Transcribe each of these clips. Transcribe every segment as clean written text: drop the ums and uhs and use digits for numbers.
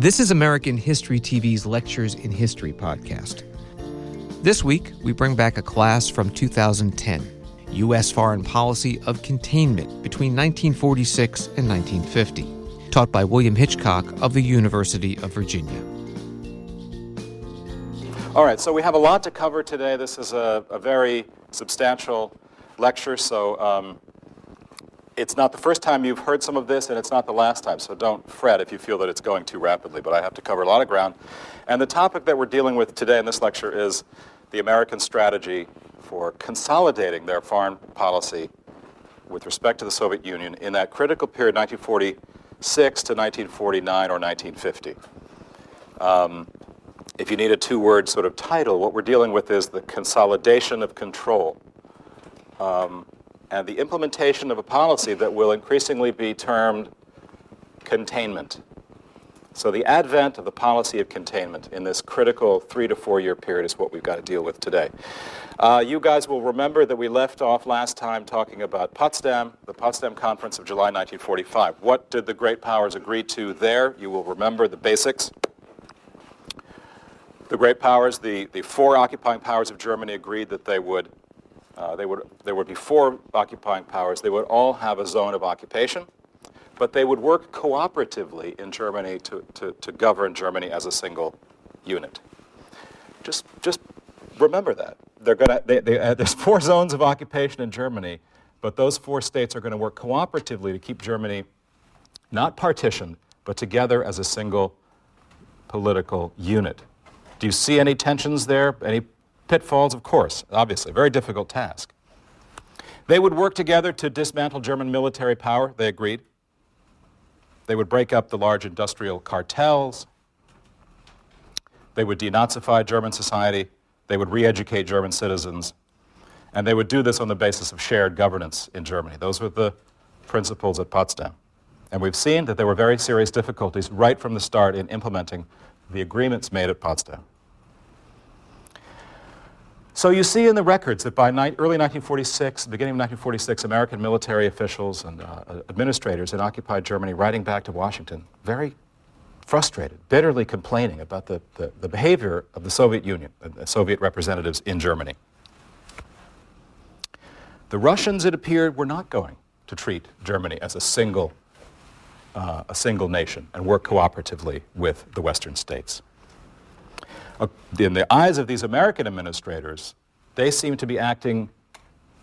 This is American History TV's Lectures in History podcast. This week, we bring back a class from 2010, U.S. Foreign Policy of Containment between 1946 and 1950, taught by William Hitchcock of the University of Virginia. All right, so we have a lot to cover today. This is a very substantial lecture, so it's not the first time you've heard some of this, and it's not the last time, so don't fret if you feel that it's going too rapidly, but I have to cover a lot of ground. And the topic that we're dealing with today in this lecture is the American strategy for consolidating their foreign policy with respect to the Soviet Union in that critical period, 1946 to 1949 or 1950. If you need a two-word sort of title, what we're dealing with is the consolidation of control and the implementation of a policy that will increasingly be termed containment. So the advent of the policy of containment in this critical 3 to 4 year period is what we've got to deal with today. You guys will remember that we left off last time talking about Potsdam, the Potsdam Conference of July 1945. What did the great powers agree to there? You will remember the basics. The great powers, the four occupying powers of Germany, agreed that there would be four occupying powers. They would all have a zone of occupation, but they would work cooperatively in Germany to govern Germany as a single unit. Just remember that. There's four zones of occupation in Germany, but those four states are going to work cooperatively to keep Germany not partitioned, but together as a single political unit. Do you see any tensions there? Any pitfalls? Of course, obviously. Very difficult task. They would work together to dismantle German military power, they agreed. They would break up the large industrial cartels. They would denazify German society. They would re-educate German citizens. And they would do this on the basis of shared governance in Germany. Those were the principles at Potsdam. And we've seen that there were very serious difficulties right from the start in implementing the agreements made at Potsdam. So you see in the records that by early 1946, beginning of 1946, American military officials and administrators in occupied Germany writing back to Washington, very frustrated, bitterly complaining about the behavior of the Soviet Union and the Soviet representatives in Germany. The Russians, it appeared, were not going to treat Germany as a single nation and work cooperatively with the Western states. In the eyes of these American administrators, they seem to be acting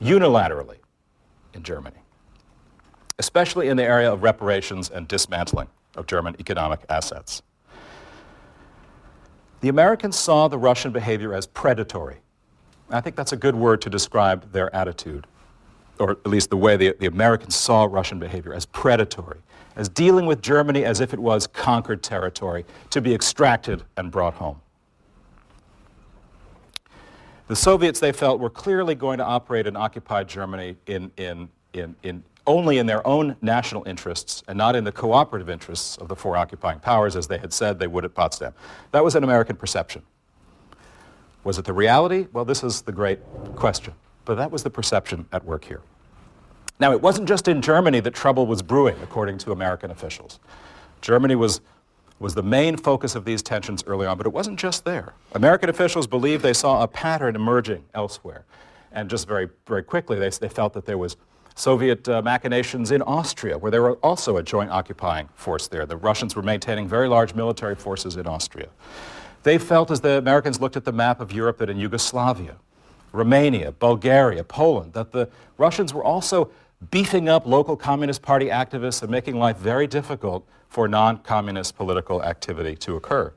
unilaterally in Germany, especially in the area of reparations and dismantling of German economic assets. The Americans saw the Russian behavior as predatory. I think that's a good word to describe their attitude, or at least the way the Americans saw Russian behavior as predatory, as dealing with Germany as if it was conquered territory to be extracted and brought home. The Soviets, they felt, were clearly going to operate in occupied Germany only in their own national interests and not in the cooperative interests of the four occupying powers, as they had said they would at Potsdam. That was an American perception. Was it the reality? Well, this is the great question. But that was the perception at work here. Now, it wasn't just in Germany that trouble was brewing, according to American officials. Germany was the main focus of these tensions early on, but it wasn't just there. American officials believed they saw a pattern emerging elsewhere. And just very, very quickly, they felt that there was Soviet machinations in Austria, where there were also a joint occupying force there. The Russians were maintaining very large military forces in Austria. They felt, as the Americans looked at the map of Europe, that in Yugoslavia, Romania, Bulgaria, Poland, that the Russians were also beefing up local Communist Party activists and making life very difficult for non-communist political activity to occur,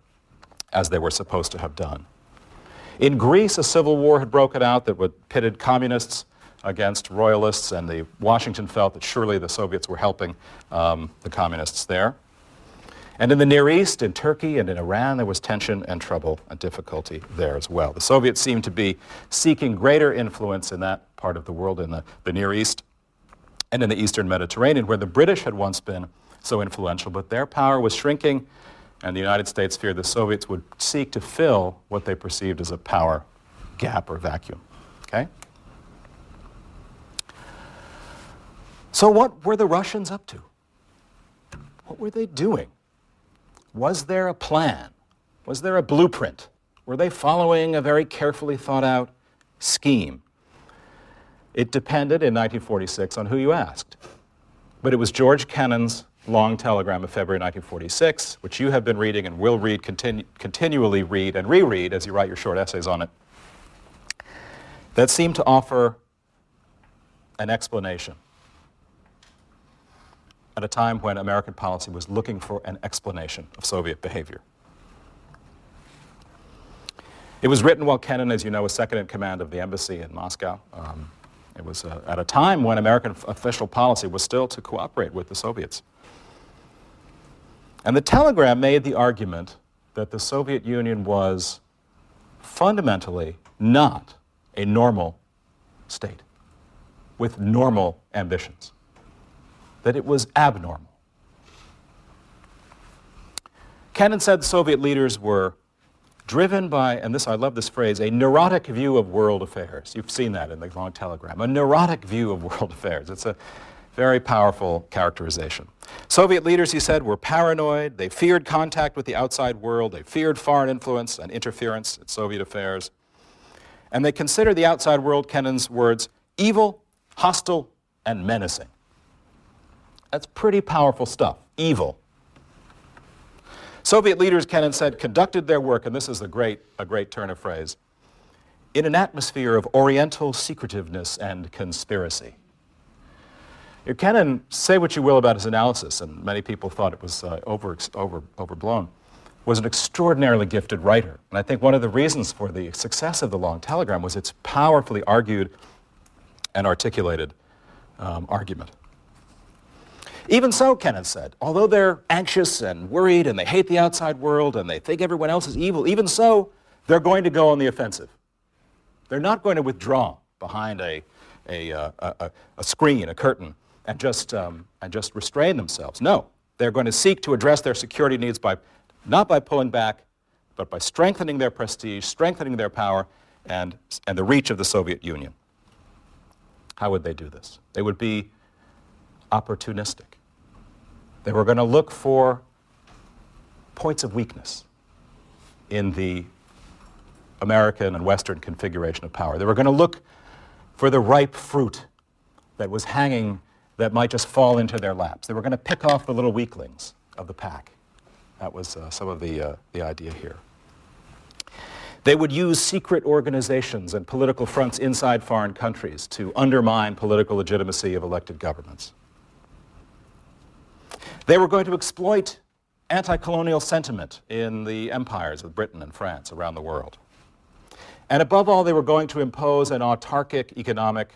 as they were supposed to have done. In Greece, a civil war had broken out that pitted communists against royalists, and Washington felt that surely the Soviets were helping the communists there. And in the Near East, in Turkey and in Iran, there was tension and trouble and difficulty there as well. The Soviets seemed to be seeking greater influence in that part of the world, in the Near East and in the Eastern Mediterranean, where the British had once been so influential, but their power was shrinking, and the United States feared the Soviets would seek to fill what they perceived as a power gap or vacuum. Okay? So what were the Russians up to? What were they doing? Was there a plan? Was there a blueprint? Were they following a very carefully thought out scheme? It depended in 1946 on who you asked. But it was George Kennan's long telegram of February 1946, which you have been reading and will read, continually read and reread as you write your short essays on it, that seemed to offer an explanation at a time when American policy was looking for an explanation of Soviet behavior. It was written while Kennan, as you know, was second in command of the embassy in Moscow. It was at a time when American official policy was still to cooperate with the Soviets. And the telegram made the argument that the Soviet Union was fundamentally not a normal state with normal ambitions, that it was abnormal. Kennan said the Soviet leaders were driven by, and this, I love this phrase, a neurotic view of world affairs. You've seen that in the long telegram, a neurotic view of world affairs. It's a very powerful characterization. Soviet leaders, he said, were paranoid. They feared contact with the outside world. They feared foreign influence and interference in Soviet affairs. And they considered the outside world, Kennan's words, evil, hostile, and menacing. That's pretty powerful stuff, evil. Soviet leaders, Kennan said, conducted their work, and this is a great turn of phrase, in an atmosphere of oriental secretiveness and conspiracy. Kennan, say what you will about his analysis, and many people thought it was overblown, was an extraordinarily gifted writer. And I think one of the reasons for the success of the long telegram was its powerfully argued and articulated argument. Even so, Kennan said, although they're anxious and worried and they hate the outside world and they think everyone else is evil, even so, they're going to go on the offensive. They're not going to withdraw behind a screen, a curtain, and just restrain themselves. No, they're going to seek to address their security needs not by pulling back, but by strengthening their prestige, strengthening their power, and the reach of the Soviet Union. How would they do this? They would be opportunistic. They were going to look for points of weakness in the American and Western configuration of power. They were going to look for the ripe fruit that was hanging that might just fall into their laps. They were going to pick off the little weaklings of the pack. That was some of the idea here. They would use secret organizations and political fronts inside foreign countries to undermine political legitimacy of elected governments. They were going to exploit anti-colonial sentiment in the empires of Britain and France around the world. And above all, they were going to impose an autarkic economic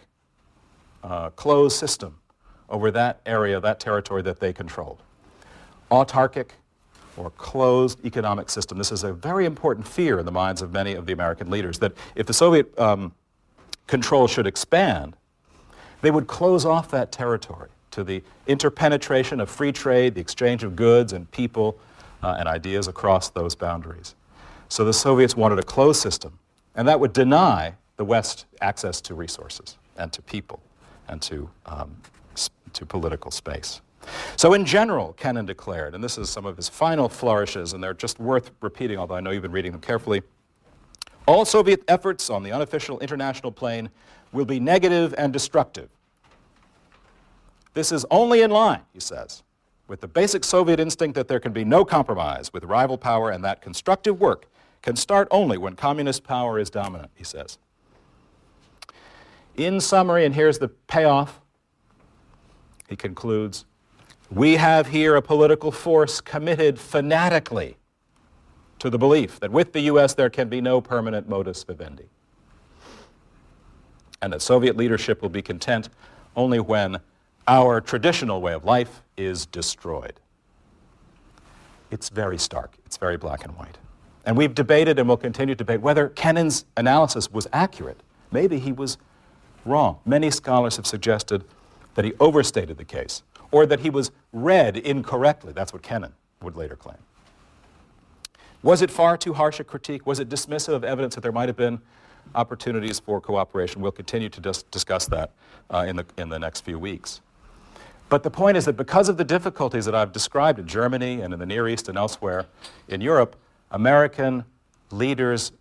closed system over that area, that territory that they controlled. Autarkic or closed economic system. This is a very important fear in the minds of many of the American leaders, that if the Soviet control should expand, they would close off that territory to the interpenetration of free trade, the exchange of goods and people and ideas across those boundaries. So the Soviets wanted a closed system, and that would deny the West access to resources and to people and to political space. So in general, Kennan declared, and this is some of his final flourishes, and they're just worth repeating, although I know you've been reading them carefully, all Soviet efforts on the unofficial international plane will be negative and destructive. This is only in line, he says, with the basic Soviet instinct that there can be no compromise with rival power and that constructive work can start only when communist power is dominant, he says. In summary, and here's the payoff, he concludes, we have here a political force committed fanatically to the belief that with the U.S. there can be no permanent modus vivendi, and that Soviet leadership will be content only when our traditional way of life is destroyed. It's very stark. It's very black and white. And we've debated and will continue to debate whether Kennan's analysis was accurate. Maybe he was wrong. Many scholars have suggested that he overstated the case, or that he was read incorrectly. That's what Kennan would later claim. Was it far too harsh a critique? Was it dismissive of evidence that there might have been opportunities for cooperation? We'll continue to discuss that in the next few weeks. But the point is that because of the difficulties that I've described in Germany and in the Near East and elsewhere in Europe, American leaders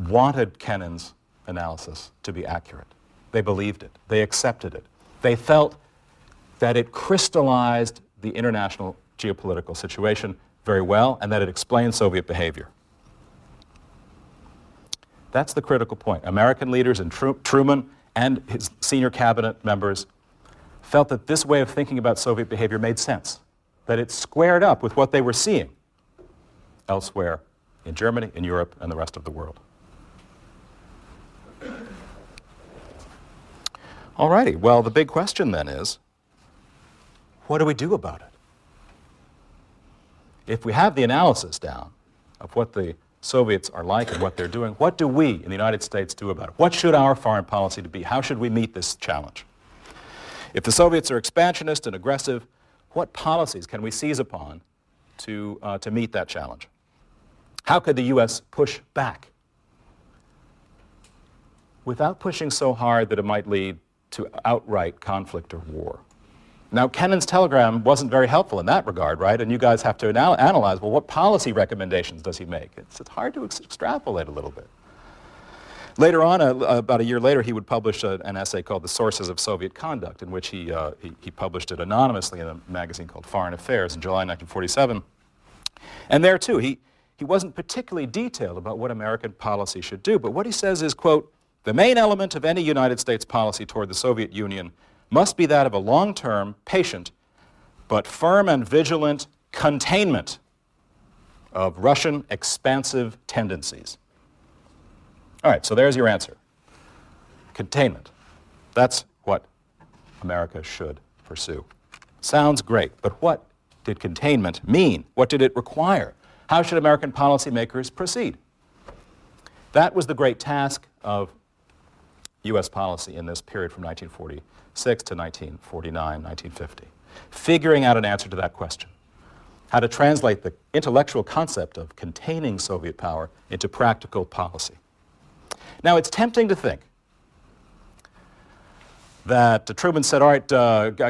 wanted Kennan's analysis to be accurate. They believed it. They accepted it. They felt that it crystallized the international geopolitical situation very well and that it explained Soviet behavior. That's the critical point. American leaders and Truman and his senior cabinet members felt that this way of thinking about Soviet behavior made sense, that it squared up with what they were seeing elsewhere in Germany, in Europe, and the rest of the world. All righty, well, the big question then is, what do we do about it? If we have the analysis down of what the Soviets are like and what they're doing, what do we in the United States do about it? What should our foreign policy be? How should we meet this challenge? If the Soviets are expansionist and aggressive, what policies can we seize upon to meet that challenge? How could the U.S. push back without pushing so hard that it might lead to outright conflict or war? Now, Kennan's telegram wasn't very helpful in that regard, right? And you guys have to analyze, well, what policy recommendations does he make? It's hard to extrapolate a little bit. Later on, about a year later, he would publish an essay called The Sources of Soviet Conduct, in which he published it anonymously in a magazine called Foreign Affairs in July 1947. And there, too, he wasn't particularly detailed about what American policy should do, but what he says is, quote, "The main element of any United States policy toward the Soviet Union must be that of a long-term, patient, but firm and vigilant containment of Russian expansive tendencies." All right, so there's your answer. Containment. That's what America should pursue. Sounds great, but what did containment mean? What did it require? How should American policymakers proceed? That was the great task of U.S. policy in this period from 1946 to 1949, 1950. Figuring out an answer to that question. How to translate the intellectual concept of containing Soviet power into practical policy. Now, it's tempting to think that Truman said, all right,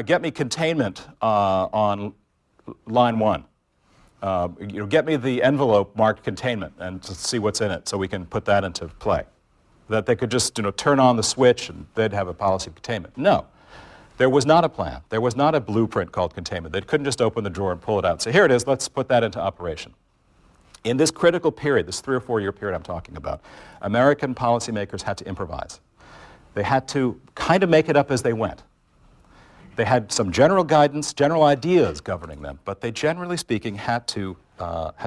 get me containment on line 1. Get me the envelope marked containment and to see what's in it so we can put that into play. That they could just turn on the switch and they'd have a policy of containment. No. There was not a plan. There was not a blueprint called containment. They couldn't just open the drawer and pull it out and say, here it is, let's put that into operation. In this critical period, this 3 or 4 year period I'm talking about, American policymakers had to improvise. They had to kind of make it up as they went. They had some general guidance, general ideas governing them, but they, generally speaking, had to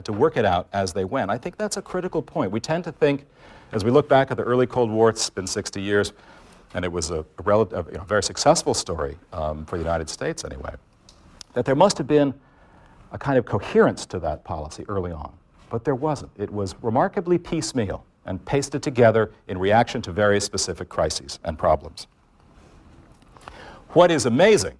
work it out as they went. I think that's a critical point. We tend to think, as we look back at the early Cold War, it's been 60 years, and it was a very successful story for the United States anyway, that there must have been a kind of coherence to that policy early on. But there wasn't. It was remarkably piecemeal and pasted together in reaction to various specific crises and problems. What is amazing,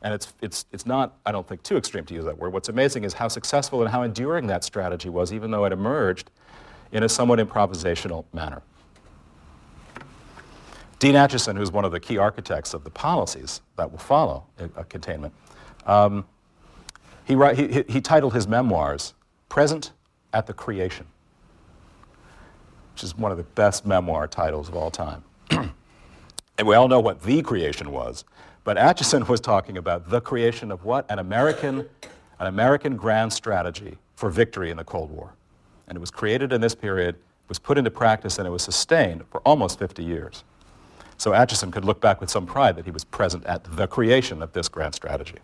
and it's not, I don't think, too extreme to use that word, what's amazing is how successful and how enduring that strategy was, even though it emerged in a somewhat improvisational manner. Dean Acheson, who's one of the key architects of the policies that will follow containment, he titled his memoirs, Present at the Creation, which is one of the best memoir titles of all time. And we all know what the creation was, but Acheson was talking about the creation of what? An American grand strategy for victory in the Cold War. And it was created in this period, was put into practice, and it was sustained for almost 50 years. So Acheson could look back with some pride that he was present at the creation of this grand strategy.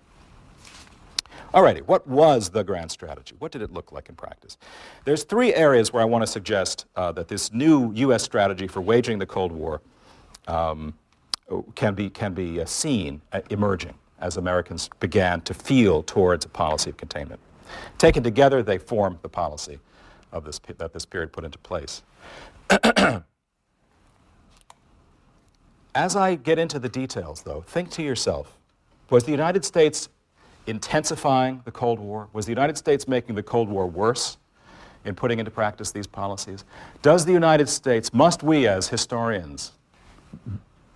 All righty, what was the grand strategy? What did it look like in practice? There's 3 areas where I want to suggest that this new U.S. strategy for waging the Cold War can be seen emerging as Americans began to feel towards a policy of containment. Taken together, they formed the policy of that this period put into place. As I get into the details, though, think to yourself, was the United States intensifying the Cold War? Was the United States making the Cold War worse in putting into practice these policies? Does the United States, must we as historians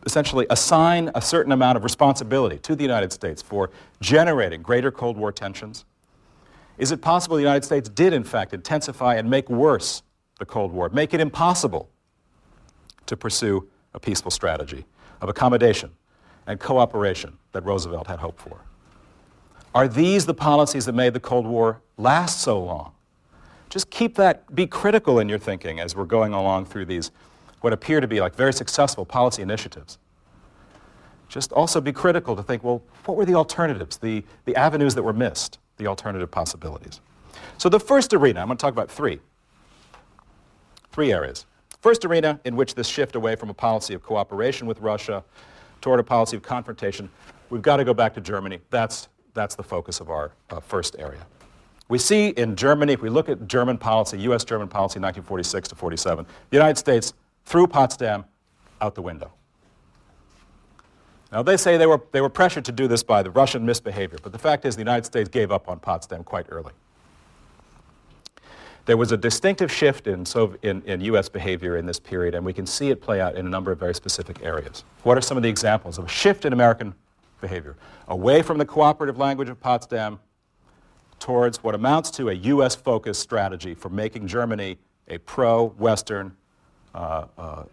essentially assign a certain amount of responsibility to the United States for generating greater Cold War tensions? Is it possible the United States did, in fact, intensify and make worse the Cold War, make it impossible to pursue a peaceful strategy of accommodation and cooperation that Roosevelt had hoped for? Are these the policies that made the Cold War last so long? Just keep that, be critical in your thinking as we're going along through these, what appear to be like very successful policy initiatives. Just also be critical to think, well, what were the alternatives, the avenues that were missed, the alternative possibilities? So the first arena, I'm going to talk about three areas. First arena in which this shift away from a policy of cooperation with Russia toward a policy of confrontation, we've got to go back to Germany. That's the focus of our first area. We see in Germany, if we look at German policy, U.S. German policy 1946 to 47, the United States threw Potsdam out the window. Now they say they were pressured to do this by the Russian misbehavior, but the fact is the United States gave up on Potsdam quite early. There was a distinctive shift in U.S. behavior in this period, and we can see it play out in a number of very specific areas. What are some of the examples of a shift in American behavior? Away from the cooperative language of Potsdam towards what amounts to a U.S.-focused strategy for making Germany a pro-Western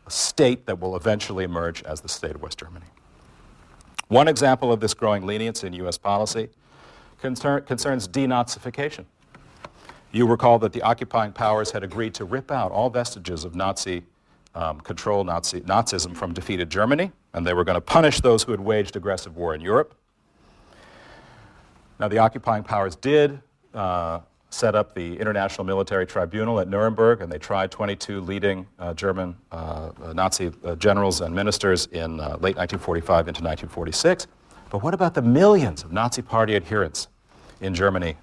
state that will eventually emerge as the state of West Germany. One example of this growing leniency in U.S. policy concerns denazification. You recall that the occupying powers had agreed to rip out all vestiges of Nazi control, Nazism from defeated Germany, and they were going to punish those who had waged aggressive war in Europe. Now, the occupying powers did set up the International Military Tribunal at Nuremberg, and they tried 22 leading German Nazi generals and ministers in late 1945 into 1946. But what about the millions of Nazi Party adherents in Germany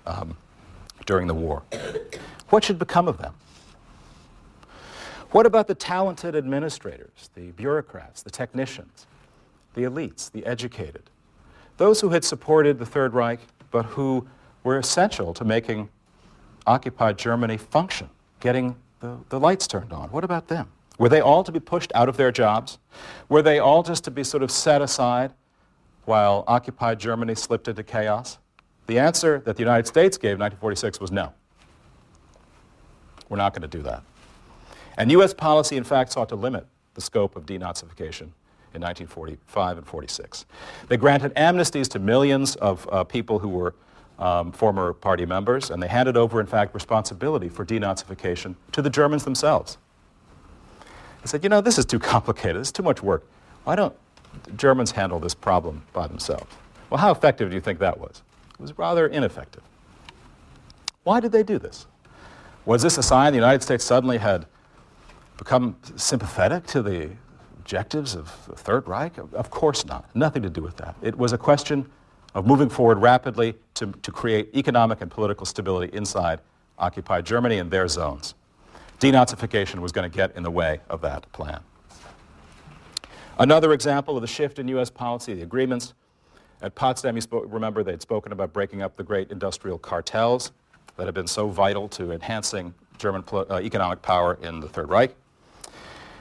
during the war? What should become of them? What about the talented administrators, the bureaucrats, the technicians, the elites, the educated, those who had supported the Third Reich but who were essential to making occupied Germany function, getting the lights turned on? What about them? Were they all to be pushed out of their jobs? Were they all just to be sort of set aside while occupied Germany slipped into chaos? The answer that the United States gave in 1946 was no. We're not going to do that. And U.S. policy, in fact, sought to limit the scope of denazification in 1945 and 46. They granted amnesties to millions of people who were former party members, and they handed over, in fact, responsibility for denazification to the Germans themselves. They said, you know, this is too complicated, it's too much work. Why don't the Germans handle this problem by themselves? Well, how effective do you think that was? It was rather ineffective. Why did they do this? Was this a sign the United States suddenly had become sympathetic to the objectives of the Third Reich? Of course not. Nothing to do with that. It was a question of moving forward rapidly to create economic and political stability inside occupied Germany and their zones. Denazification was going to get in the way of that plan. Another example of the shift in U.S. policy, the agreements. At Potsdam, remember they'd spoken about breaking up the great industrial cartels that had been so vital to enhancing German economic power in the Third Reich.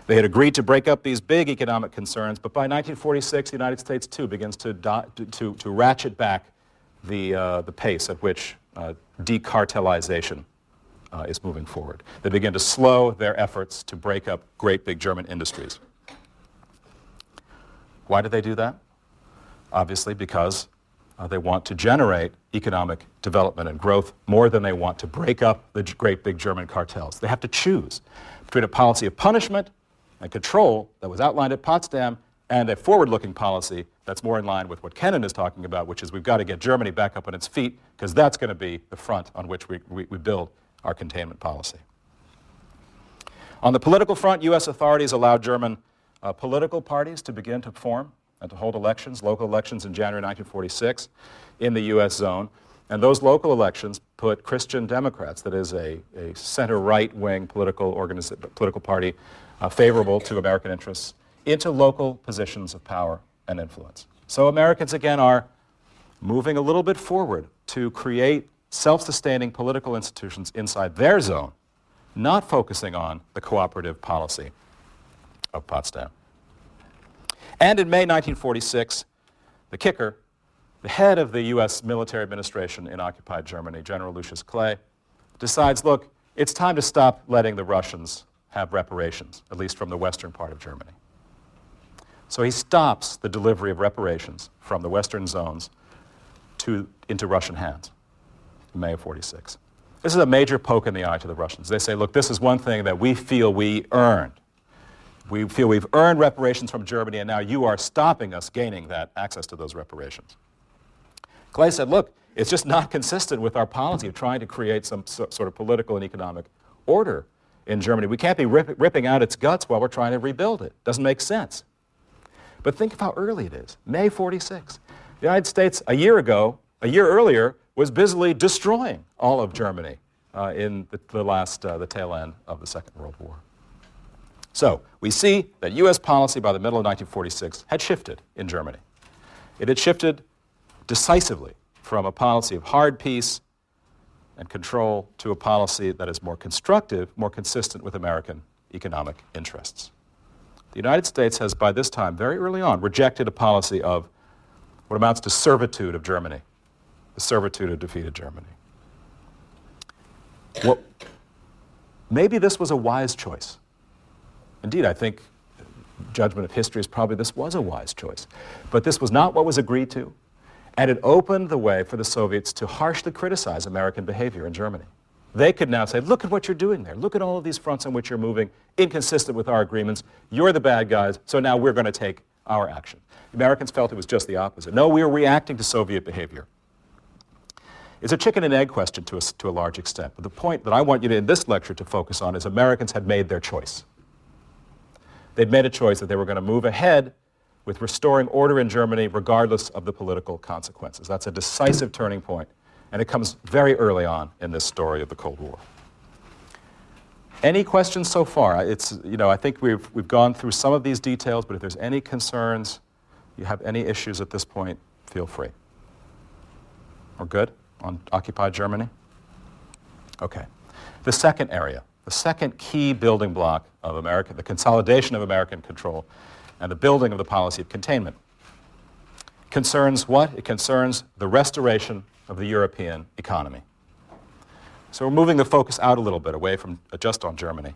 They had agreed to break up these big economic concerns, but by 1946, the United States, too, begins to ratchet back the pace at which decartelization is moving forward. They begin to slow their efforts to break up great big German industries. Why did they do that? Obviously because they want to generate economic development and growth more than they want to break up the great big German cartels. They have to choose between a policy of punishment and control that was outlined at Potsdam and a forward-looking policy that's more in line with what Kennan is talking about, which is we've got to get Germany back up on its feet because that's going to be the front on which we build our containment policy. On the political front, U.S. authorities allowed German political parties to begin to form and to hold elections, local elections in January 1946 in the U.S. zone. And those local elections put Christian Democrats, that is a center-right wing political party favorable to American interests, into local positions of power and influence. So Americans, again, are moving a little bit forward to create self-sustaining political institutions inside their zone, not focusing on the cooperative policy of Potsdam. And in May 1946, the kicker, the head of the U.S. military administration in occupied Germany, General Lucius Clay, decides, look, it's time to stop letting the Russians have reparations, at least from the western part of Germany. So he stops the delivery of reparations from the western zones into Russian hands in May of 46. This is a major poke in the eye to the Russians. They say, look, this is one thing that we feel we earned. We feel we've earned reparations from Germany, and now you are stopping us gaining that access to those reparations. Clay said, look, it's just not consistent with our policy of trying to create some sort of political and economic order in Germany. We can't be ripping out its guts while we're trying to rebuild it. Doesn't make sense. But think of how early it is. May 46. The United States, a year earlier, was busily destroying all of Germany in the tail end of the Second World War. So we see that U.S. policy by the middle of 1946 had shifted in Germany. It had shifted decisively from a policy of hard peace and control to a policy that is more constructive, more consistent with American economic interests. The United States has, by this time, very early on, rejected a policy of what amounts to servitude of Germany, the servitude of defeated Germany. Well, maybe this was a wise choice. Indeed, I think judgment of history is probably this was a wise choice. But this was not what was agreed to, and it opened the way for the Soviets to harshly criticize American behavior in Germany. They could now say, look at what you're doing there. Look at all of these fronts on which you're moving, inconsistent with our agreements. You're the bad guys, so now we're going to take our action. The Americans felt it was just the opposite. No, we were reacting to Soviet behavior. It's a chicken and egg question to a large extent. But the point that I want you to, in this lecture, to focus on is Americans had made their choice. They'd made a choice that they were going to move ahead with restoring order in Germany regardless of the political consequences. That's a decisive turning point, and it comes very early on in this story of the Cold War. Any questions so far? I think we've gone through some of these details, but if there's any concerns, you have any issues at this point, feel free. We're good on occupied Germany? Okay. The second area, the second key building block of America, the consolidation of American control and the building of the policy of containment, concerns what? It concerns the restoration of the European economy. So we're moving the focus out a little bit, away from just on Germany,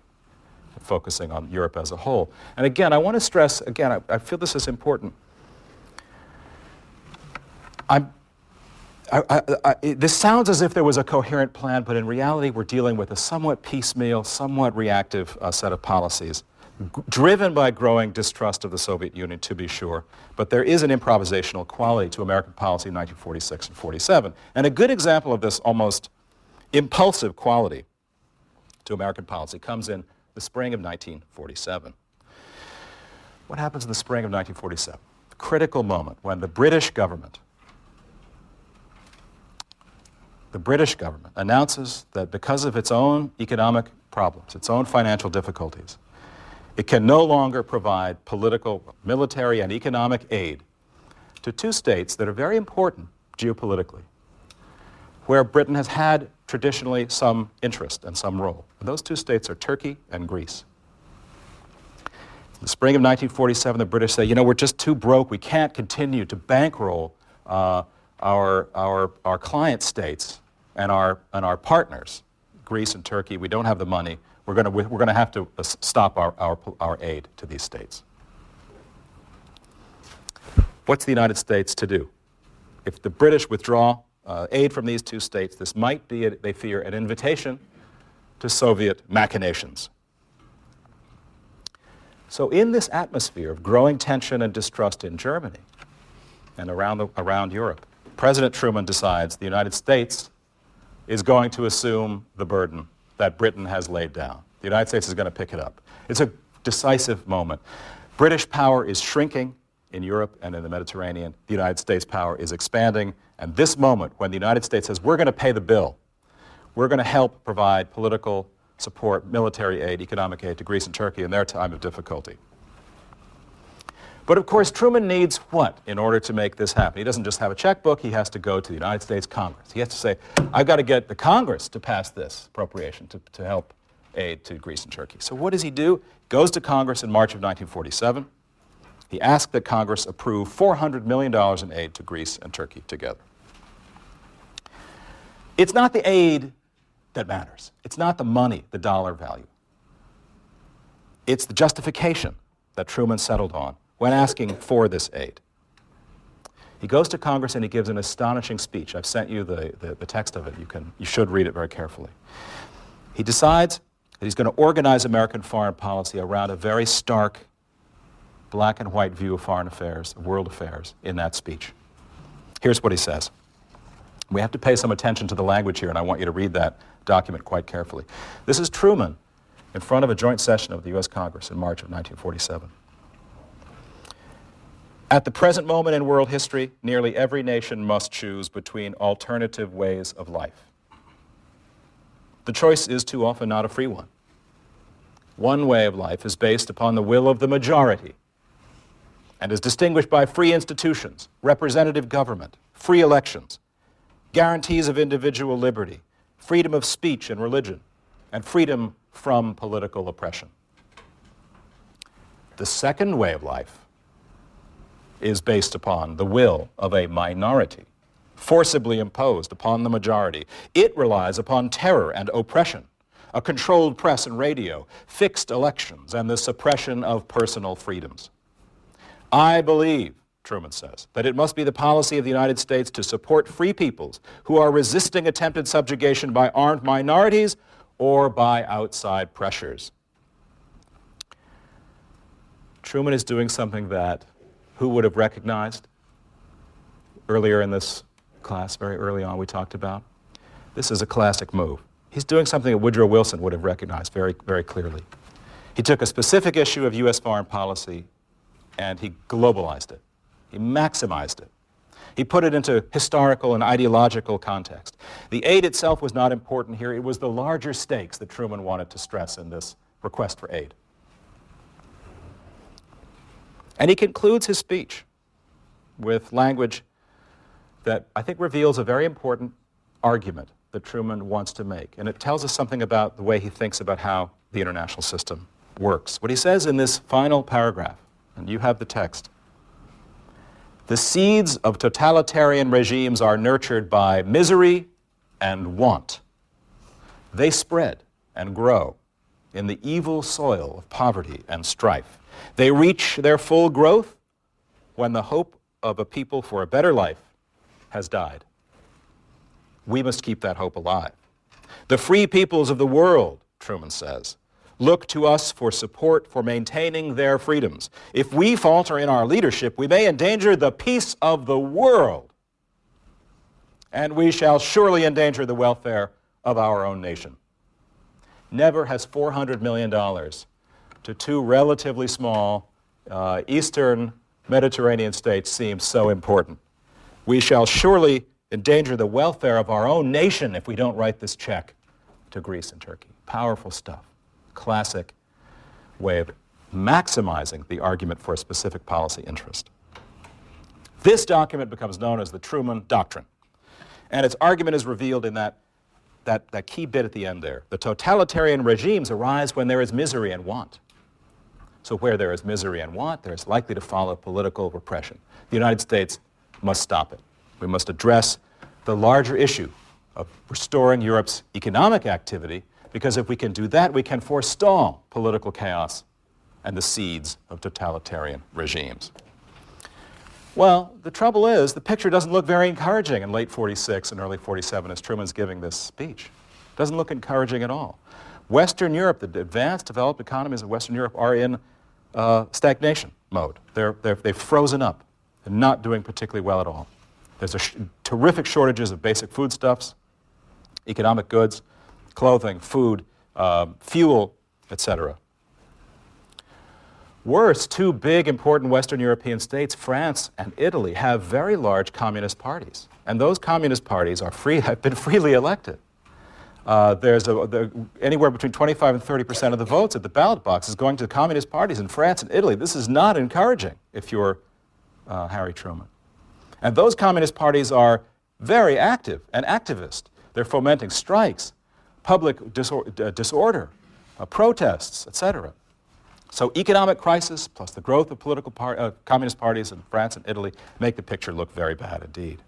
focusing on Europe as a whole. And again, I want to stress, again, I feel this is important. This sounds as if there was a coherent plan, but in reality we're dealing with a somewhat piecemeal, somewhat reactive set of policies, driven by growing distrust of the Soviet Union, to be sure, but there is an improvisational quality to American policy in 1946 and 47. And a good example of this almost impulsive quality to American policy comes in the spring of 1947. What happens in the spring of 1947? The critical moment when the British government announces that because of its own economic problems, its own financial difficulties, it can no longer provide political, military, and economic aid to two states that are very important geopolitically, where Britain has had traditionally some interest and some role. And those two states are Turkey and Greece. In the spring of 1947, the British say, we're just too broke. We can't continue to bankroll our client states and our partners, Greece and Turkey. We don't have the money. We're going to have to stop our aid to these states. What's the United States to do? If the British withdraw aid from these two states, this might be, they fear, an invitation to Soviet machinations. So in this atmosphere of growing tension and distrust in Germany and around Europe, President Truman decides the United States is going to assume the burden that Britain has laid down. The United States is going to pick it up. It's a decisive moment. British power is shrinking in Europe and in the Mediterranean. The United States power is expanding. And this moment, when the United States says, we're going to pay the bill, we're going to help provide political support, military aid, economic aid to Greece and Turkey in their time of difficulty. But of course, Truman needs what in order to make this happen? He doesn't just have a checkbook, he has to go to the United States Congress. He has to say, I've got to get the Congress to pass this appropriation to help aid to Greece and Turkey. So what does he do? He goes to Congress in March of 1947. He asked that Congress approve $400 million in aid to Greece and Turkey together. It's not the aid that matters. It's not the money, the dollar value. It's the justification that Truman settled on when asking for this aid. He goes to Congress and he gives an astonishing speech. I've sent you the text of it. You should read it very carefully. He decides that he's going to organize American foreign policy around a very stark black and white view of foreign affairs, of world affairs, in that speech. Here's what he says. We have to pay some attention to the language here, and I want you to read that document quite carefully. This is Truman in front of a joint session of the U.S. Congress in March of 1947. At the present moment in world history, nearly every nation must choose between alternative ways of life. The choice is too often not a free one. One way of life is based upon the will of the majority and is distinguished by free institutions, representative government, free elections, guarantees of individual liberty, freedom of speech and religion, and freedom from political oppression. The second way of life is based upon the will of a minority, forcibly imposed upon the majority. It relies upon terror and oppression, a controlled press and radio, fixed elections, and the suppression of personal freedoms. I believe, Truman says, that it must be the policy of the United States to support free peoples who are resisting attempted subjugation by armed minorities or by outside pressures. Truman is doing something that who would have recognized? Earlier in this class, very early on, we talked about. This is a classic move. He's doing something that Woodrow Wilson would have recognized very, very clearly. He took a specific issue of U.S. foreign policy and he globalized it. He maximized it. He put it into historical and ideological context. The aid itself was not important here. It was the larger stakes that Truman wanted to stress in this request for aid. And he concludes his speech with language that I think reveals a very important argument that Truman wants to make. And it tells us something about the way he thinks about how the international system works. What he says in this final paragraph, and you have the text, the seeds of totalitarian regimes are nurtured by misery and want. They spread and grow in the evil soil of poverty and strife. They reach their full growth when the hope of a people for a better life has died. We must keep that hope alive. The free peoples of the world, Truman says, look to us for support for maintaining their freedoms. If we falter in our leadership, we may endanger the peace of the world, and we shall surely endanger the welfare of our own nation. Never has $400 million to two relatively small Eastern Mediterranean states seemed so important. We shall surely endanger the welfare of our own nation if we don't write this check to Greece and Turkey. Powerful stuff. Classic way of maximizing the argument for a specific policy interest. This document becomes known as the Truman Doctrine, and its argument is revealed in that key bit at the end there. The totalitarian regimes arise when there is misery and want. So where there is misery and want, there is likely to follow political repression. The United States must stop it. We must address the larger issue of restoring Europe's economic activity, because if we can do that, we can forestall political chaos and the seeds of totalitarian regimes. Well, the trouble is, the picture doesn't look very encouraging in late 46 and early 47 as Truman's giving this speech. It doesn't look encouraging at all. Western Europe, the advanced, developed economies of Western Europe are in stagnation mode. They've frozen up and not doing particularly well at all. There's terrific shortages of basic foodstuffs, economic goods, clothing, food, fuel, etc. Worse, two big, important Western European states, France and Italy, have very large communist parties. And those communist parties have been freely elected. There's anywhere between 25 and 30% of the votes at the ballot box is going to the communist parties in France and Italy. This is not encouraging if you're Harry Truman. And those communist parties are very active and activist. They're fomenting strikes, public disorder, protests, etc. So economic crisis plus the growth of political communist parties in France and Italy make the picture look very bad indeed.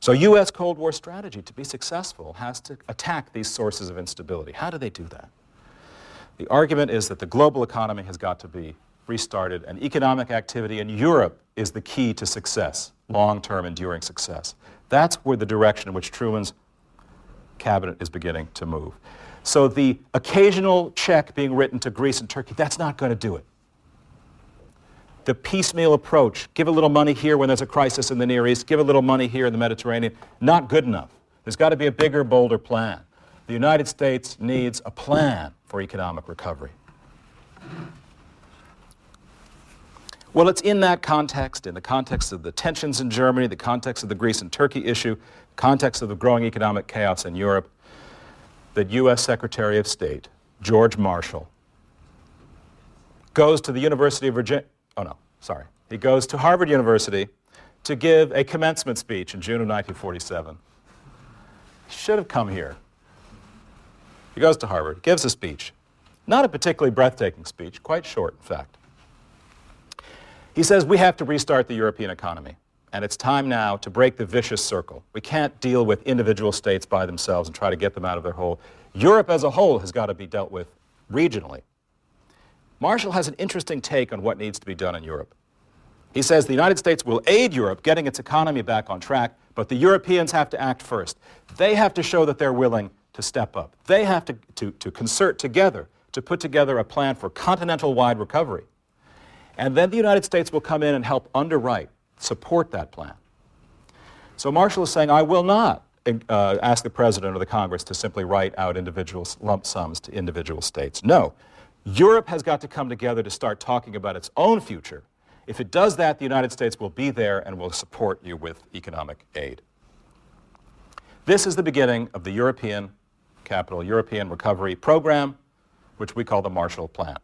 So U.S. Cold War strategy, to be successful, has to attack these sources of instability. How do they do that? The argument is that the global economy has got to be restarted, and economic activity in Europe is the key to success, long-term enduring success. That's where the direction in which Truman's cabinet is beginning to move. So the occasional check being written to Greece and Turkey, that's not going to do it. The piecemeal approach, give a little money here when there's a crisis in the Near East, give a little money here in the Mediterranean, not good enough. There's got to be a bigger, bolder plan. The United States needs a plan for economic recovery. Well, it's in that context, in the context of the tensions in Germany, the context of the Greece and Turkey issue, context of the growing economic chaos in Europe, that U.S. Secretary of State George Marshall goes to the University of Virginia. He goes to Harvard University to give a commencement speech in June of 1947. He should have come here. He goes to Harvard, gives a speech. Not a particularly breathtaking speech, quite short, in fact. He says, we have to restart the European economy, and it's time now to break the vicious circle. We can't deal with individual states by themselves and try to get them out of their hole. Europe as a whole has got to be dealt with regionally. Marshall has an interesting take on what needs to be done in Europe. He says the United States will aid Europe getting its economy back on track, but the Europeans have to act first. They have to show that they're willing to step up. They have to concert together to put together a plan for continental-wide recovery. And then the United States will come in and help underwrite, support that plan. So Marshall is saying, I will not ask the President or the Congress to simply write out individual lump sums to individual states. No. Europe has got to come together to start talking about its own future. If it does that, the United States will be there and will support you with economic aid. This is the beginning of the European Recovery Program, which we call the Marshall Plan.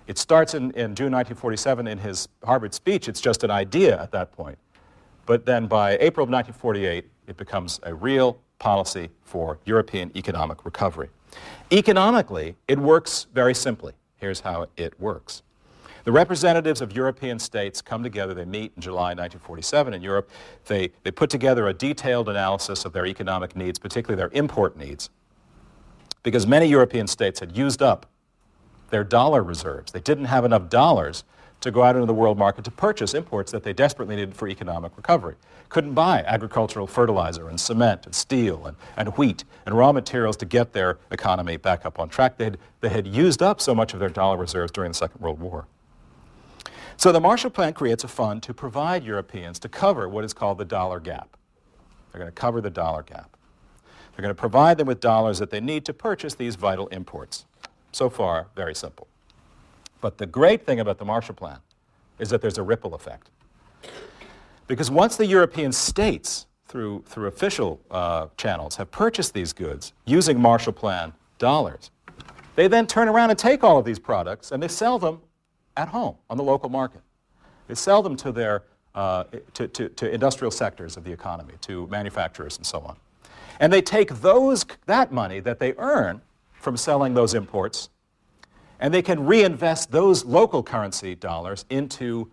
It starts in June 1947 in his Harvard speech. It's just an idea at that point. But then by April of 1948, it becomes a real policy for European economic recovery. Economically, it works very simply. Here's how it works. The representatives of European states come together. They meet in July 1947 in Europe. They put together a detailed analysis of their economic needs, particularly their import needs, because many European states had used up their dollar reserves. They didn't have enough dollars to go out into the world market to purchase imports that they desperately needed for economic recovery. Couldn't buy agricultural fertilizer and cement and steel and wheat and raw materials to get their economy back up on track. They had used up so much of their dollar reserves during the Second World War. So the Marshall Plan creates a fund to provide Europeans to cover what is called the dollar gap. They're going to cover the dollar gap. They're going to provide them with dollars that they need to purchase these vital imports. So far, very simple. But the great thing about the Marshall Plan is that there's a ripple effect. Because once the European states, through official channels, have purchased these goods using Marshall Plan dollars, they then turn around and take all of these products and they sell them at home on the local market. They sell them to their to industrial sectors of the economy, to manufacturers and so on. And they take that money that they earn from selling those imports, and they can reinvest those local currency dollars into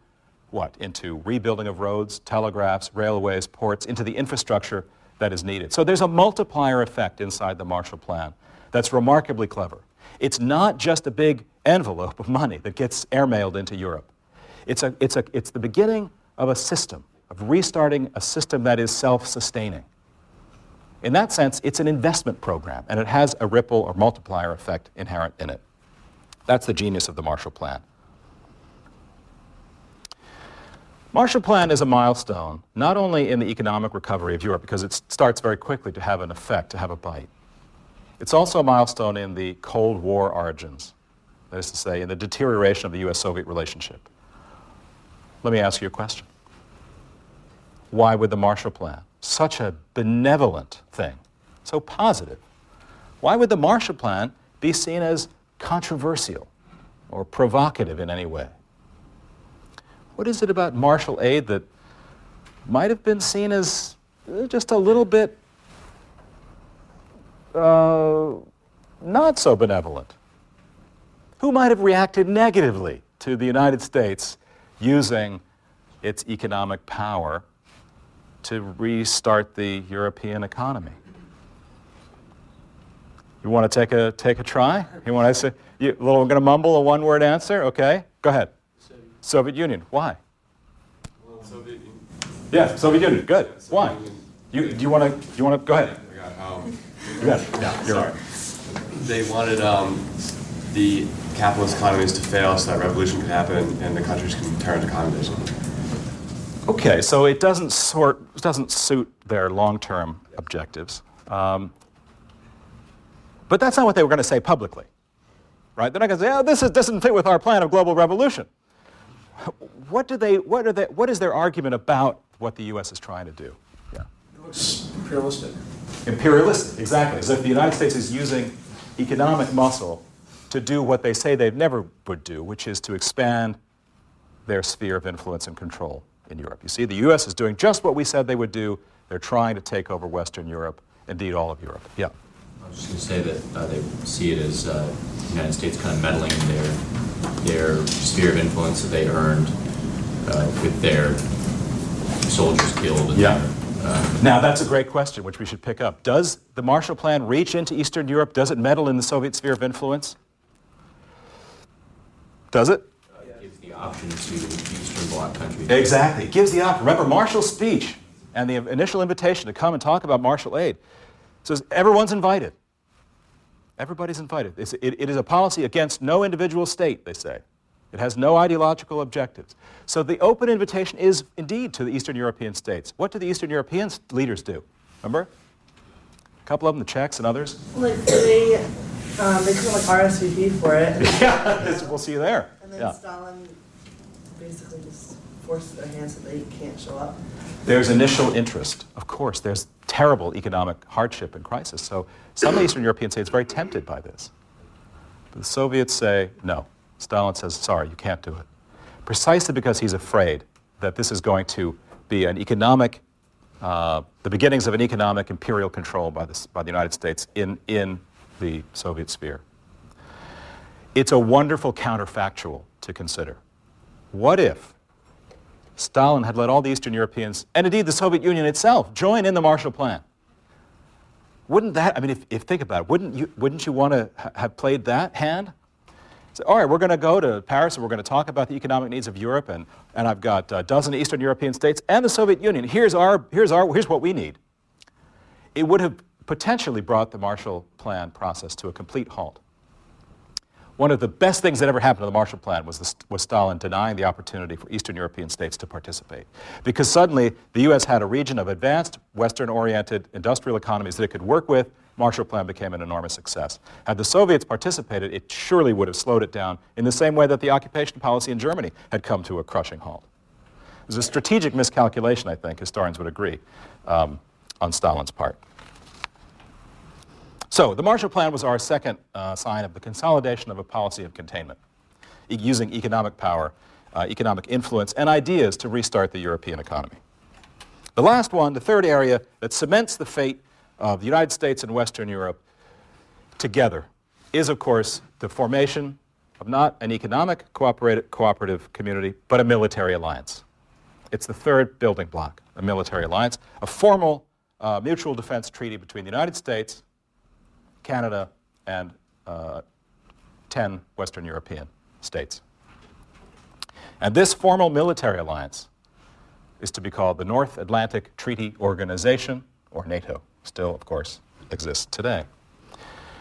what? Into rebuilding of roads, telegraphs, railways, ports, into the infrastructure that is needed. So there's a multiplier effect inside the Marshall Plan that's remarkably clever. It's not just a big envelope of money that gets airmailed into Europe. It's the beginning of a system, of restarting a system that is self-sustaining. In that sense, it's an investment program, and it has a ripple or multiplier effect inherent in it. That's the genius of the Marshall Plan. Marshall Plan is a milestone, not only in the economic recovery of Europe, because it starts very quickly to have an effect, to have a bite. It's also a milestone in the Cold War origins, that is to say, in the deterioration of the U.S.-Soviet relationship. Let me ask you a question. Why would the Marshall Plan, such a benevolent thing, so positive, why would the Marshall Plan be seen as controversial or provocative in any way? What is it about Marshall aid that might have been seen as just a little bit not so benevolent? who might have reacted negatively to the United States using its economic power to restart the European economy? You want to take a try? You want to say, we're going to mumble a one-word answer? Okay, go ahead. Soviet Union. Why? Well, Soviet Union. Yeah, Soviet Union. Good. Why? Do you want to go ahead? You got it. Yeah, you're right. They wanted the capitalist economies to fail so that revolution could happen and the countries can turn to communism. Okay, so it doesn't suit their long-term objectives. But that's not what they were going to say publicly, right? They're not going to say, "Oh, this doesn't fit with our plan of global revolution." What is their argument about what the U.S. is trying to do? Yeah. It looks imperialistic. Imperialistic, exactly. As if the United States is using economic muscle to do what they say they never would do, which is to expand their sphere of influence and control in Europe. You see, the U.S. is doing just what we said they would do. They're trying to take over Western Europe, indeed all of Europe. Yeah. I was just going to say that they see it as the United States kind of meddling in their sphere of influence that they earned with their soldiers killed. And yeah. Now, that's a great question, which we should pick up. Does the Marshall Plan reach into Eastern Europe? Does it meddle in the Soviet sphere of influence? Does it? It gives the option to Eastern Bloc countries. Exactly. It gives the option. Remember, Marshall's speech and the initial invitation to come and talk about Marshall aid says everyone's invited. Everybody's invited. It is a policy against no individual state, they say. It has no ideological objectives. So the open invitation is indeed to the Eastern European states. What do the Eastern European leaders do? Remember? A couple of them, the Czechs and others. Like they kind of like RSVP for it. And Yeah, we'll see you there. And then Yeah. Stalin basically just forced their hands so they can't show up. There's initial interest. Of course, there's terrible economic hardship and crisis. So some Eastern European states are very tempted by this. But the Soviets say no. Stalin says, sorry, you can't do it. Precisely because he's afraid that this is going to be an economic, the beginnings of an economic imperial control by the United States in the Soviet sphere. It's a wonderful counterfactual to consider. What if Stalin had let all the Eastern Europeans, and indeed the Soviet Union itself, join in the Marshall Plan? Wouldn't that, I mean, if think about it, wouldn't you want to have played that hand? So, all right, we're going to go to Paris and we're going to talk about the economic needs of Europe, and I've got a dozen Eastern European states and the Soviet Union. Here's what we need. It would have potentially brought the Marshall Plan process to a complete halt. One of the best things that ever happened to the Marshall Plan was Stalin denying the opportunity for Eastern European states to participate. Because suddenly the U.S. had a region of advanced, Western-oriented industrial economies that it could work with. Marshall Plan became an enormous success. Had the Soviets participated, it surely would have slowed it down in the same way that the occupation policy in Germany had come to a crushing halt. It was a strategic miscalculation, I think, historians would agree, on Stalin's part. So the Marshall Plan was our second sign of the consolidation of a policy of containment, using economic power, economic influence, and ideas to restart the European economy. The last one, the third area that cements the fate of the United States and Western Europe together is, of course, the formation of not an economic cooperative community, but a military alliance. It's the third building block, a military alliance, a formal mutual defense treaty between the United States, Canada, and 10 Western European states. And this formal military alliance is to be called the North Atlantic Treaty Organization, or NATO. Still, of course, exists today.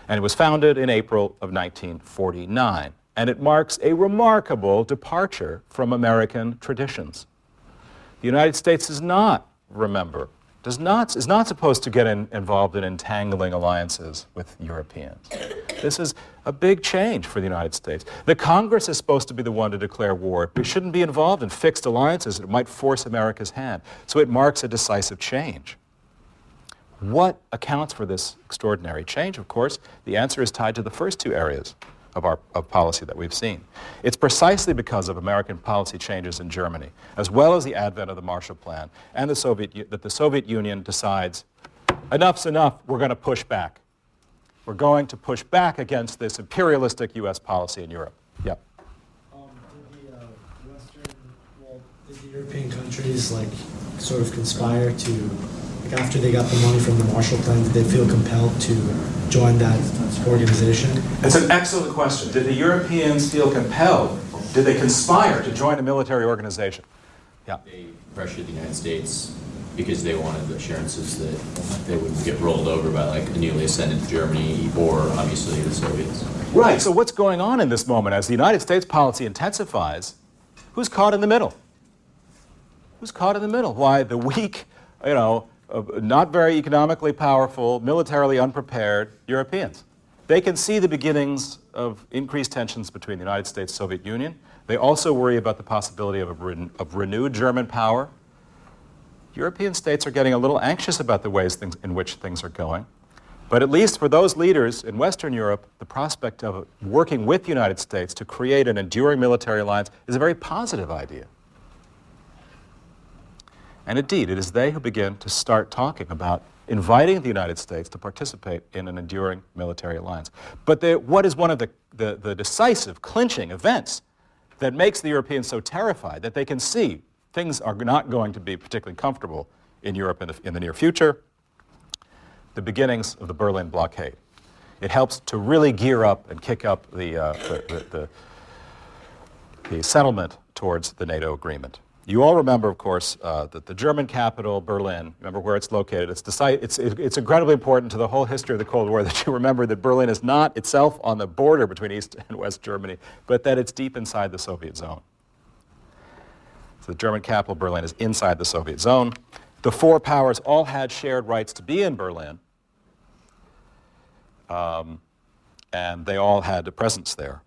And it was founded in April of 1949. And it marks a remarkable departure from American traditions. The United States does not, remember, is not supposed to get involved in entangling alliances with Europeans. This is a big change for the United States. The Congress is supposed to be the one to declare war. We shouldn't be involved in fixed alliances that might force America's hand. So it marks a decisive change. What accounts for this extraordinary change? Of course, the answer is tied to the first two areas of policy that we've seen. It's precisely because of American policy changes in Germany, as well as the advent of the Marshall Plan, and that the Soviet Union decides, enough's enough, we're going to push back. were going to push back against this imperialistic U.S. policy in Europe. Yeah. Did the European countries sort of conspire to, after they got the money from the Marshall Plan, did they feel compelled to join that organization? It's an excellent question. Did the Europeans feel compelled? Did they conspire to join a military organization? Yeah. They pressured the United States because they wanted the assurances that they wouldn't get rolled over by a newly ascended Germany or obviously the Soviets. Right. So what's going on in this moment as the United States policy intensifies? Who's caught in the middle? Who's caught in the middle? Why, the weak, not very economically powerful, militarily unprepared Europeans. They can see the beginnings of increased tensions between the United States and the Soviet Union. They also worry about the possibility of renewed German power. European states are getting a little anxious about the ways in which things are going. But at least for those leaders in Western Europe, the prospect of working with the United States to create an enduring military alliance is a very positive idea. And indeed, it is they who begin to start talking about inviting the United States to participate in an enduring military alliance. But what is one of the decisive, clinching events that makes the Europeans so terrified that they can see things are not going to be particularly comfortable in Europe in the near future? The beginnings of the Berlin blockade. It helps to really gear up and kick up the settlement towards the NATO agreement. You all remember, of course, that the German capital, Berlin, remember where it's located. It's incredibly important to the whole history of the Cold War that you remember that Berlin is not itself on the border between East and West Germany, but that it's deep inside the Soviet zone. So the German capital, Berlin, is inside the Soviet zone. The four powers all had shared rights to be in Berlin, and they all had a presence there.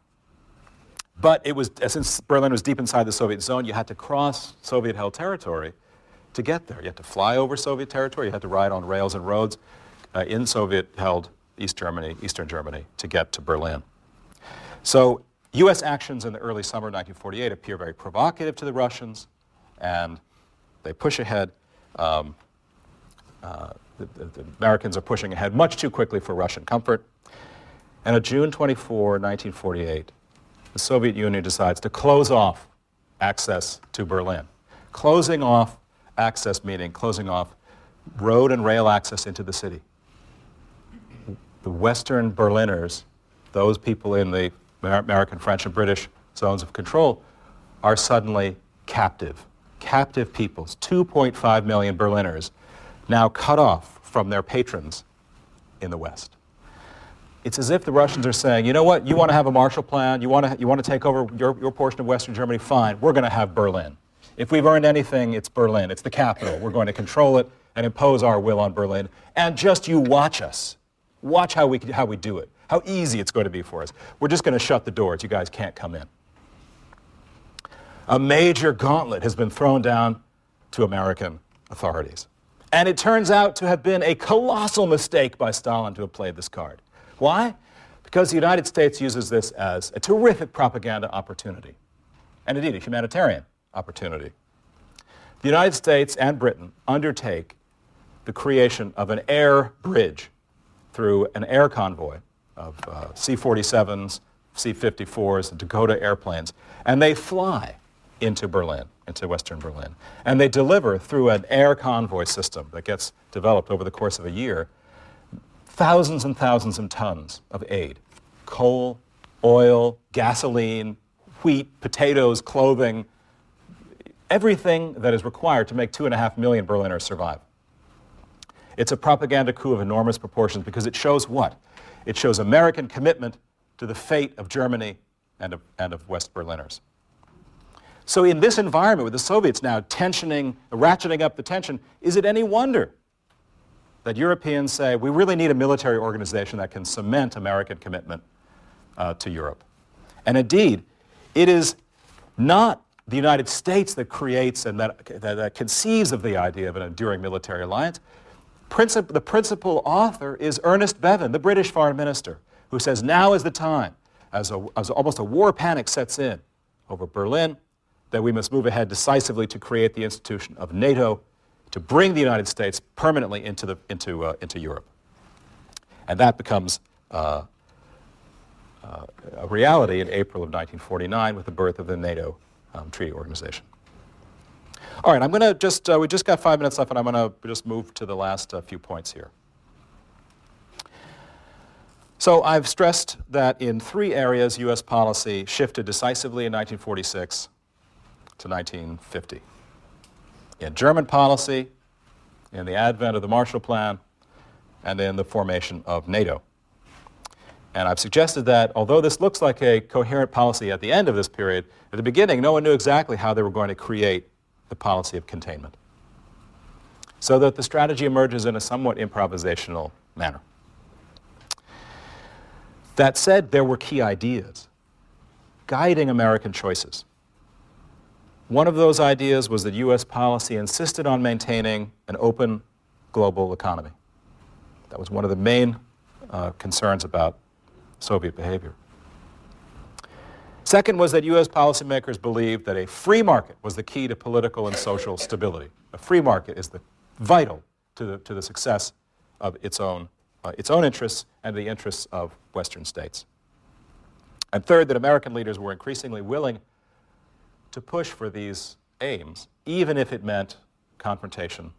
But since Berlin was deep inside the Soviet zone, you had to cross Soviet-held territory to get there. You had to fly over Soviet territory. You had to ride on rails and roads in Soviet-held Eastern Germany, to get to Berlin. So U.S. actions in the early summer of 1948 appear very provocative to the Russians, and they push ahead. The Americans are pushing ahead much too quickly for Russian comfort. And on June 24, 1948, the Soviet Union decides to close off access to Berlin. Closing off access meaning closing off road and rail access into the city. The Western Berliners, those people in the American, French, and British zones of control, are suddenly captive peoples. 2.5 million Berliners now cut off from their patrons in the West. It's as if the Russians are saying, you know what, you want to have a Marshall Plan, you want to take over your portion of Western Germany, fine, we're going to have Berlin. If we've earned anything, it's Berlin. It's the capital. We're going to control it and impose our will on Berlin. And just you watch us. Watch how we do it, how easy it's going to be for us. We're just going to shut the doors. You guys can't come in. A major gauntlet has been thrown down to American authorities. And it turns out to have been a colossal mistake by Stalin to have played this card. Why? Because the United States uses this as a terrific propaganda opportunity, and indeed a humanitarian opportunity. The United States and Britain undertake the creation of an air bridge through an air convoy of C-47s, C-54s, and Dakota airplanes, and they fly into Berlin, into Western Berlin. And they deliver through an air convoy system that gets developed over the course of a year thousands and thousands of tons of aid. Coal, oil, gasoline, wheat, potatoes, clothing, everything that is required to make 2.5 million Berliners survive. It's a propaganda coup of enormous proportions because it shows what? It shows American commitment to the fate of Germany and of West Berliners. So in this environment with the Soviets now ratcheting up the tension, is it any wonder that Europeans say, we really need a military organization that can cement American commitment to Europe? And indeed, it is not the United States that creates and that conceives of the idea of an enduring military alliance. The principal author is Ernest Bevin, the British foreign minister, who says now is the time, as almost a war panic sets in over Berlin, that we must move ahead decisively to create the institution of NATO, to bring the United States permanently into Europe. And that becomes a reality in April of 1949 with the birth of the NATO treaty organization. All right, I'm going to just, we just got 5 minutes left, and I'm going to just move to the last few points here. So I've stressed that in 3 areas, U.S. policy shifted decisively in 1946 to 1950. In German policy, in the advent of the Marshall Plan, and in the formation of NATO. And I've suggested that although this looks like a coherent policy at the end of this period, at the beginning, no one knew exactly how they were going to create the policy of containment. So that the strategy emerges in a somewhat improvisational manner. That said, there were key ideas guiding American choices. One of those ideas was that U.S. policy insisted on maintaining an open global economy. That was one of the main concerns about Soviet behavior. Second was that U.S. policymakers believed that a free market was the key to political and social stability. A free market is vital to the success of its own interests and the interests of Western states. And third, that American leaders were increasingly willing to push for these aims, even if it meant confrontation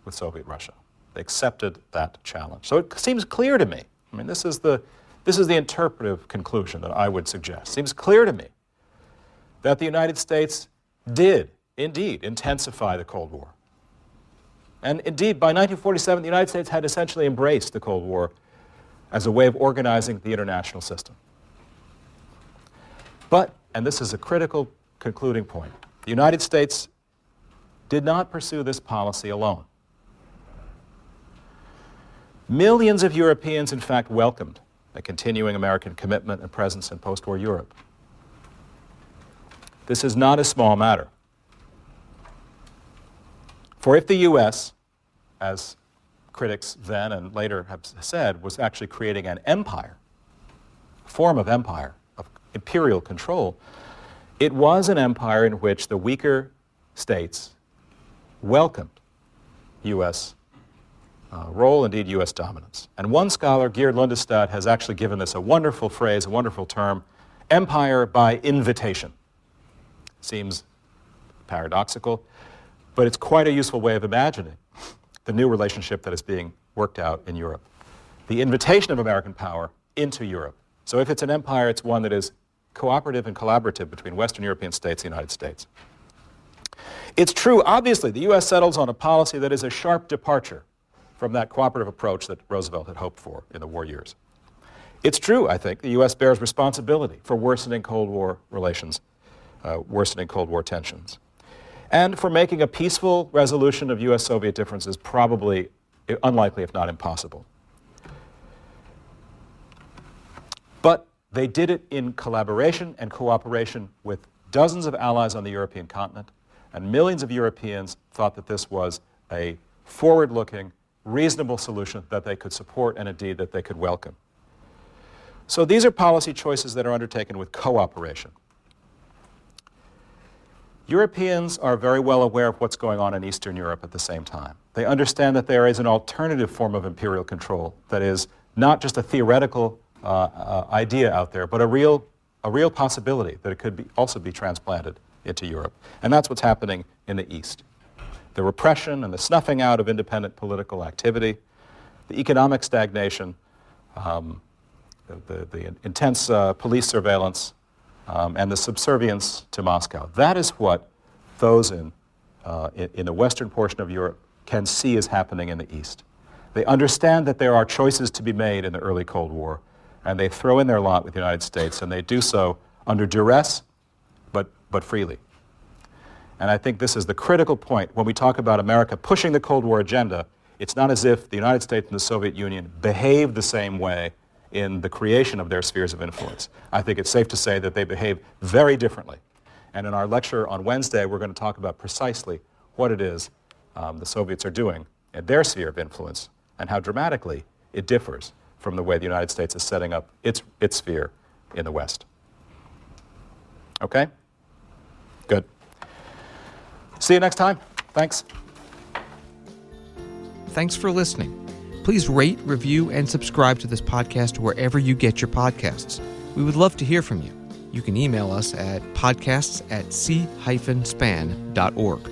with Soviet Russia. They accepted that challenge. So it seems clear to me, I mean, this is the interpretive conclusion that I would suggest. It seems clear to me that the United States did indeed intensify the Cold War. And indeed, by 1947, the United States had essentially embraced the Cold War as a way of organizing the international system. But, and this is a critical concluding point, the United States did not pursue this policy alone. Millions of Europeans, in fact, welcomed a continuing American commitment and presence in post-war Europe. This is not a small matter. For if the U.S., as critics then and later have said, was actually creating an empire, a form of empire, of imperial control, it was an empire in which the weaker states welcomed U.S. Role, indeed U.S. dominance. And one scholar, Geert Lundestad, has actually given this a wonderful phrase, a wonderful term, empire by invitation. Seems paradoxical, but it's quite a useful way of imagining the new relationship that is being worked out in Europe. The invitation of American power into Europe. So if it's an empire, it's one that is cooperative and collaborative between Western European states and the United States. It's true, obviously, the U.S. settles on a policy that is a sharp departure from that cooperative approach that Roosevelt had hoped for in the war years. It's true, I think, the U.S. bears responsibility for worsening Cold War relations, worsening Cold War tensions, and for making a peaceful resolution of U.S.-Soviet differences probably unlikely, if not impossible. But they did it in collaboration and cooperation with dozens of allies on the European continent, and millions of Europeans thought that this was a forward-looking, reasonable solution that they could support and indeed that they could welcome. So these are policy choices that are undertaken with cooperation. Europeans are very well aware of what's going on in Eastern Europe at the same time. They understand that there is an alternative form of imperial control that is not just a theoretical idea out there, but a real possibility that it could also be transplanted into Europe. And that's what's happening in the East. The repression and the snuffing out of independent political activity, the economic stagnation, the intense police surveillance, and the subservience to Moscow. That is what those in the western portion of Europe can see is happening in the East. They understand that there are choices to be made in the early Cold War, and they throw in their lot with the United States, and they do so under duress, but freely. And I think this is the critical point. When we talk about America pushing the Cold War agenda, it's not as if the United States and the Soviet Union behaved the same way in the creation of their spheres of influence. I think it's safe to say that they behave very differently. And in our lecture on Wednesday, we're going to talk about precisely what it is the Soviets are doing in their sphere of influence and how dramatically it differs from the way the United States is setting up its sphere in the West. Okay? Good. See you next time. Thanks. Thanks for listening. Please rate, review, and subscribe to this podcast wherever you get your podcasts. We would love to hear from you. You can email us at podcasts@c-span.org.